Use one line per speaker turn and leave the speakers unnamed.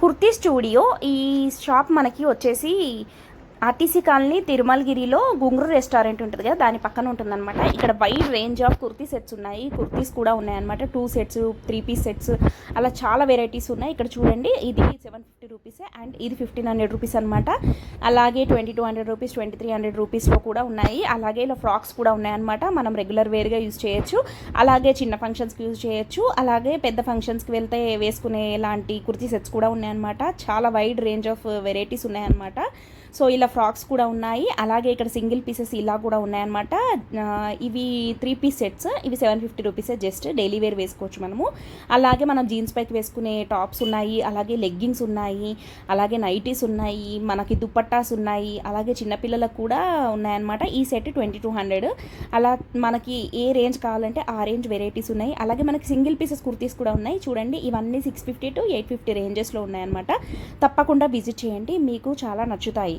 Kurti studio. ఈ shop మనకి వచ్చేసి ఆర్టీసీ కాలనీ తిరుమలగిరిలో గుంగురు రెస్టారెంట్ ఉంటుంది కదా, దాని పక్కన ఉంటుందన్నమాట. ఇక్కడ wide range of kurti sets ఉన్నాయి, కుర్తీస్ కూడా ఉన్నాయన్నమాట. 2 సెట్స్, 3 పీస్ సెట్స్, అలా చాలా వెరైటీస్ ఉన్నాయి. ఇక్కడ చూడండి, ఇది 750 రూపీసే అండ్ ఇది 1500 రూపీస్ అనమాట. అలాగే 2200 రూపీస్, 2300 రూపీస్లో కూడా ఉన్నాయి. అలాగే ఇలా ఫ్రాక్స్ కూడా ఉన్నాయన్నమాట. మనం రెగ్యులర్ వేర్గా యూజ్ చేయొచ్చు, అలాగే చిన్న ఫంక్షన్స్కి యూజ్ చేయొచ్చు, అలాగే పెద్ద ఫంక్షన్స్కి వెళ్తే వేసుకునే లాంటి కుర్తీ సెట్స్ కూడా ఉన్నాయన్నమాట. చాలా వైడ్ రేంజ్ ఆఫ్ వెరైటీస్ ఉన్నాయన్నమాట. సో ఇలా ఫ్రాక్స్ కూడా ఉన్నాయి. అలాగే ఇక్కడ సింగిల్ పీసెస్ ఇలా కూడా ఉన్నాయన్నమాట. ఇవి 3 పీస్ సెట్స్, ఇవి 750 రూపీసే, జస్ట్ డైలీ వేర్ వేసుకోవచ్చు మనము. అలాగే మనం జీన్స్ పైకి వేసుకునే టాప్స్ ఉన్నాయి, అలాగే లెగ్గింగ్స్ ఉన్నాయి, అలాగే నైటీస్ ఉన్నాయి, మనకి దుప్పట్టాస్ ఉన్నాయి, అలాగే చిన్నపిల్లలకు కూడా ఉన్నాయన్నమాట. ఈ సెట్ 2200. అలా మనకి ఏ రేంజ్ కావాలంటే ఆ రేంజ్ వెరైటీస్ ఉన్నాయి. అలాగే మనకి సింగిల్ పీసెస్ కుర్తీస్ కూడా ఉన్నాయి. చూడండి, ఇవన్నీ 650 to 850 రేంజెస్లో ఉన్నాయన్నమాట. తప్పకుండా విజిట్ చేయండి, మీకు చాలా నచ్చుతాయి.